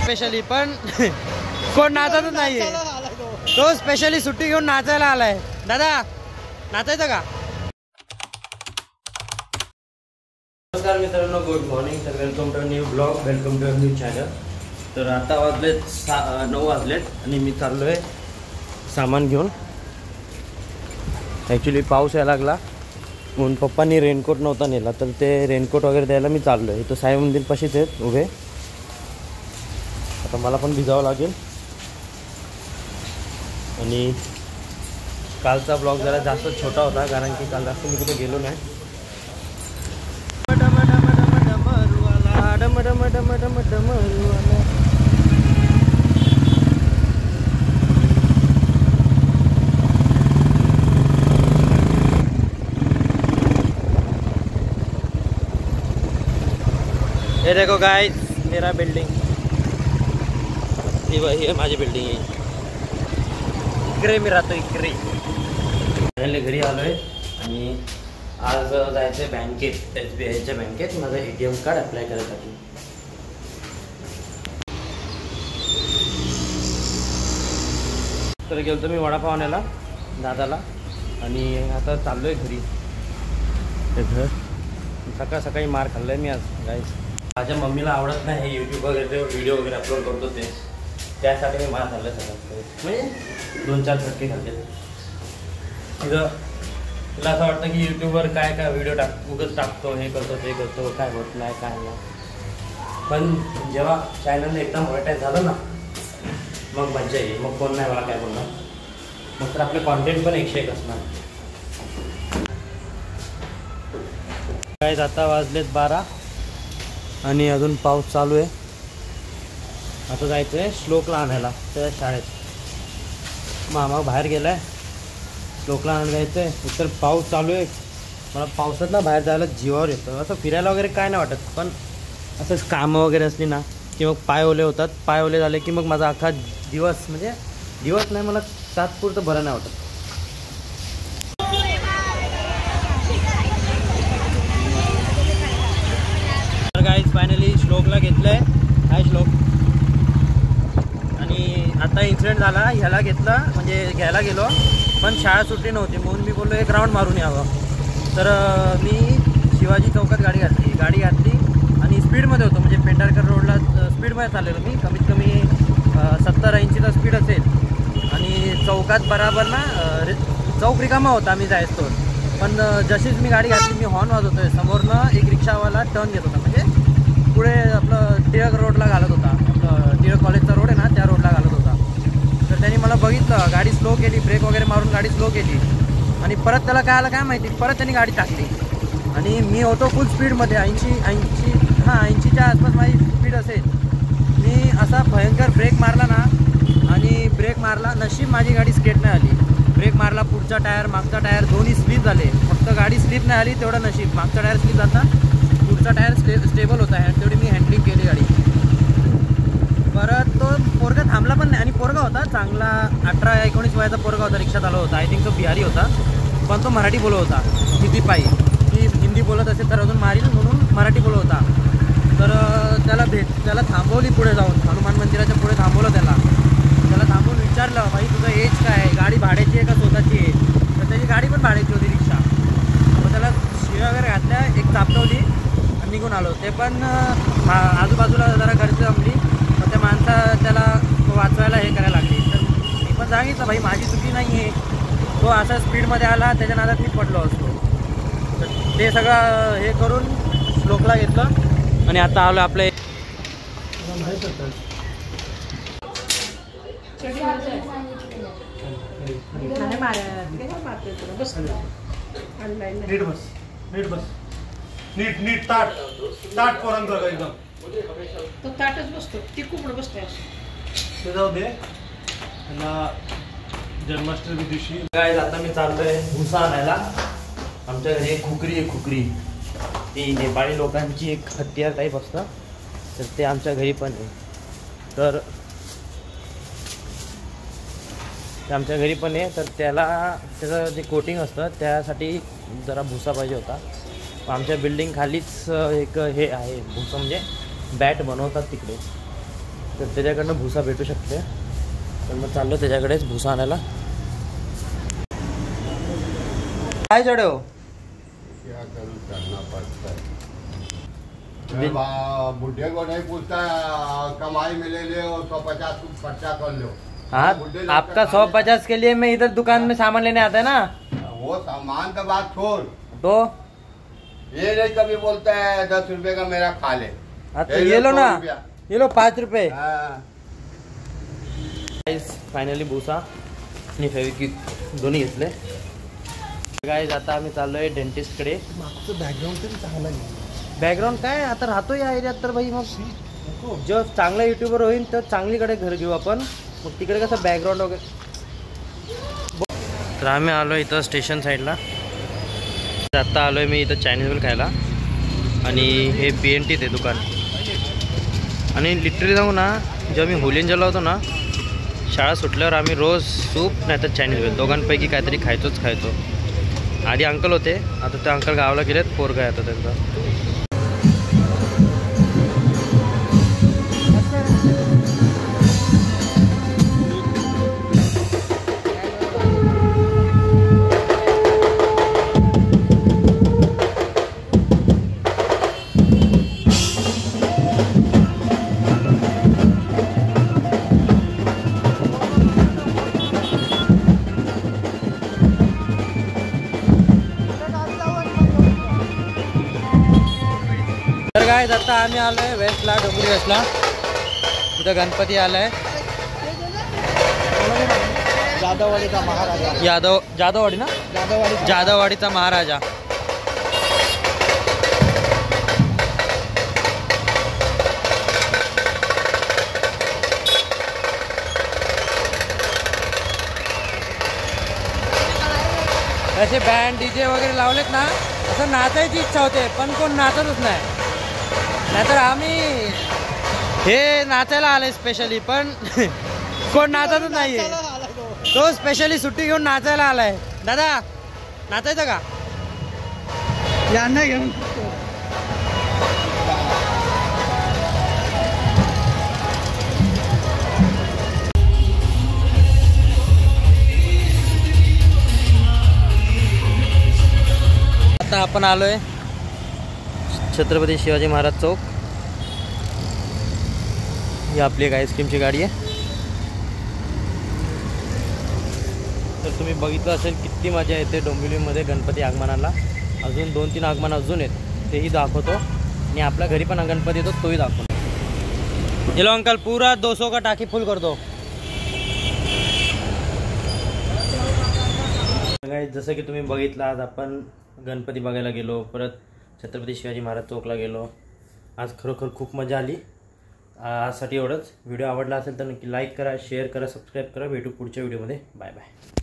Specially पण कोण नाचतच नाहीये, तो स्पेशली सुट्टी घेऊन नाचायला आलाय. दादा नाचायचं का? नमस्कार मित्रांनो, गुड मॉर्निंग. तर welcome to new blog, welcome to new channel. तर आता वाजलेत 9 वाजलेत आणि मी चाललो आहे सामान घेऊन. ॲक्च्युली पाऊस यायला लागला म्हणून पप्पांनी रेनकोट नव्हता नेला, तर ते रेनकोट वगैरे द्यायला मी चाललो आहे. तो साई मंदिरपाशीच आहेत उभे. आता मला पण भिजावं लागेल. आणि कालचा ब्लॉग जरा जास्त छोटा होता कारण की काल जास्त मी कुठे गेलो नाही. ये देखो गाइस, मेरा बिल्डिंग. ये है माझी बिल्डिंग आहे. इकडे मी राहतो, इकडे. फायनली घरी आलो आहे आणि आज जायचं आहे बँकेत, SBIच्या बँकेत माझं ATM कार्ड अप्लाय करायसाठी. तर गेलो मी वडापाव आणायला दादाला आणि आता चाललो आहे घरी. सकाळ सकाळी मार खाल्ला आहे मी आज गाईस. माझ्या मम्मीला आवडत नाही हे यूट्यूब वगैरे व्हिडिओ वगैरे अपलोड करतो ते, त्यासाठी मी मार खाल्लं सगळं. म्हणजे 2-4 फटके खाल्ले. तिला असं वाटतं की यूट्यूबवर काय काय व्हिडिओ उगाच टाकतो, हे करतो ते करतो, काय होत नाही काय नाही. पण जेव्हा चॅनल एकदम मोनेटाईज झालं ना मग मजा येईल. मग कोण नाही मला काय बोलणार. मग तर आपले कॉन्टेंट पण 101 असणार. काय आता वाजलेत 12 आणि अजून पाऊस चालू आहे. आता जायचं आहे श्लोकला आणायला त्या शाळेत. मामा बाहेर गेला आहे, श्लोकला आणायला जायचं आहे. एकतर पाऊस चालू आहे. मला पावसात ना बाहेर जायला जीवावर येतं. असं फिरायला वगैरे काय नाही वाटत, पण असंच कामं वगैरे असली ना की मग पाय ओले होतात. पाय ओले झाले की मग माझा अख्खा दिवस, म्हणजे दिवस नाही, मला तात्पुरतं बरं नाही वाटत. तर गाईज फायनली श्लोकला घेतलं आहे. हाय श्लोक. आणि आता इन्सिडेंट झाला, ह्याला घेतला म्हणजे घ्यायला गेलो पण शाळा सुट्टी नव्हती म्हणून मी बोललो एक राऊंड मारून यावं. तर मी शिवाजी चौकात गाडी घातली आणि स्पीडमध्ये होतो, म्हणजे पेंढारकर रोडला स्पीडमध्ये चाललेलो मी. कमीत कमी 70-80चा स्पीड असेल. आणि चौकात बराबर ना चौक रिकामा होता आम्ही जायचो. पण जशीच मी गाडी घातली, मी हॉर्न वाजवतो आहे. समोरनं एक रिक्षावाला टर्न घेत होता, म्हणजे पुढे आपलं टिळक रोडला घालत होता. आपलं टिळक कॉलेजचा रोड आहे ना त्या रोडला घालत होता. तर त्यांनी मला बघितलं, गाडी स्लो केली, ब्रेक वगैरे मारून गाडी स्लो केली. आणि परत त्याला काय आलं काय माहिती, परत त्यांनी गाडी टाकली. आणि मी होतो फुल स्पीडमध्ये, 80च्या आसपास माझी स्पीड असेल. मी असा भयंकर ब्रेक मारला ना, आणि ब्रेक मारला, नशीब माझी गाडी स्केट नाही आली. ब्रेक मारला, पुढचा टायर मागचा टायर दोन्ही स्लिप झाले. फक्त गाडी स्लिप नाही आली तेवढं नशीब. मागचा टायर स्लिप झाला, पुढचा टायर स्टेबल होता. तेवढी मी हँडलिंग केली गाडी. परत तो पोरगा थांबला पण नाही. आणि पोरगा होता चांगला, 18-19 वयाचा पोरगा होता. रिक्षात आला होता. आय थिंक तो बिहारी होता, पण तो मराठी बोलत होता. हिंदी पायी की हिंदी बोलत असेल तर अजून मारील म्हणून मराठी बोलत होता. तर त्याला थांबवली पुढे जाऊन, हनुमान मंदिराच्या पुढे थांबवलं. त्याला थांबवून विचारलं, भाई तुझं एज काय आहे, गाडी भाड्याची आहे का स्वतःची आहे. तर त्याची गाडी पण भाड्याची होती रिक्षा. मग त्याला शिव्या वगैरे घातल्या, एक चापटवली आणि निघून आलो. ते पण आजूबाजूला जरा गर्दी जमली. मग त्या त्याला वाचवायला हे करायला लागली. तर मी पण सांगितलं, भाई माझी चुकी नाही आहे, तो असा स्पीडमध्ये आला, त्याच्या नादात मी पडलो असतो. तर ते सगळं हे करून श्लोकला घेतलं आणि आता आलो आपले. नीट ताट पोरांचा एकदम तो ताटच बसतो, ती कुपड बसते. ते जाऊ दे. जन्माष्टमी दिवशी काय आता मी चाललोय भुसा आणायला. आमच्या घरी एक खुकरी आहे. खुकरी ती नेपाळी लोकांची एक हत्यार टाईप असतं, तर ते आमच्या घरी पण आहे. तर ते आमच्या घरी पण आहे. तर त्याचं जे कोटिंग असतं त्यासाठी जरा भुसा पाहिजे होता. आमच्या बिल्डिंग खालीच एक हे आहे भुसा, म्हणजे बॅट बनवतात तिकडे. तर त्याच्याकडनं भुसा भेटू शकते. तर मग चाललो त्याच्याकडेच भुसा आणायला. काय चढे हो? क्या करूं, करना पड़ता है. बुढ़े को नहीं पूछता, कमाई में ले ले और 150 कुछ खर्चा कर लो. हाँ, आपका 150 के लिए मैं इधर दुकान में सामान लेने आता है ना. वो सामान का बात छोड़, तो ये नहीं कभी बोलता है 10 रुपए का मेरा खा ले. हाँ तो ये लो ना, ये लो 5 रुपये. फायनली भुसा आणि फेविक्विक दोन्ही घेतले. गाईज आता आम्ही चाललोय डेंटिस्टकडे. बॅकग्राऊंड तरी चांगला आहे. बॅकग्राऊंड काय आता राहतो या एरियात तर भाई. मग जो चांगला युट्यूबर होईल तर चांगलीकडे घर घेऊ आपण. मग तिकडे कसं बॅकग्राऊंड वगैरे. तर आम्ही आलो इथं स्टेशन साईडला. आत्ता आलो आहे मी इथं चायनीज वेल खायला. आणि हे BNT ते दुकान. आणि लिटरली जाऊ ना, जेव्हा मी होलिंजला होतो ना, शाळा सुटल्यावर आम्ही रोज सूप नाही तर चायनीज वेल दोघांपैकी काहीतरी खायचो. आधी अंकल होते, आता ते अंकल गावाला गेलेत. पोरगा आहे आता त्यांचा. काय आता आम्ही आलो आहे वेस्टला, डोंगरी वेस्टला. तिथं गणपती आला आहे. जाधववाडीचा महाराजा. जाधववाडी ना, जाधववाडीचा महाराजा. असे बँड DJ वगैरे लावलेत ना, असं नाचायची इच्छा होते पण कोण नाचतच नाही. नाहीतर आम्ही हे नाचायला आले स्पेशली, पण कोण नाचतच नाहीये. तो स्पेशली सुट्टी घेऊन नाचायला आलाय. दादा नाचायचं का? यांना घेऊन आता आपण आलोय छत्रपती शिवाजी महाराज चौक. ही आपली एक आईस्क्रीमची गाडी आहे. तर तुम्ही बघितलं असेल किती मजा येते डोंबिवलीमध्ये गणपती आगमनाला. अजून 2-3 आगमन अजून आहेत, तेही दाखवतो. आणि आपल्या घरी पण गणपती येतो तोही दाखवतो. चलो अंकल, पूरा 200 का टाकी फुल कर दो. जसं की तुम्ही बघितलं, आज आपण गणपती बघायला गेलो, परत छत्रपती शिवाजी महाराज चौकला गेलो. आज खरोखर खूप मजा आली. आजसाठी एवढंच. व्हिडिओ आवडला असेल तर नक्की लाईक करा, शेअर करा, सबस्क्राईब करा. भेटू पुढच्या व्हिडिओमध्ये. Bye bye.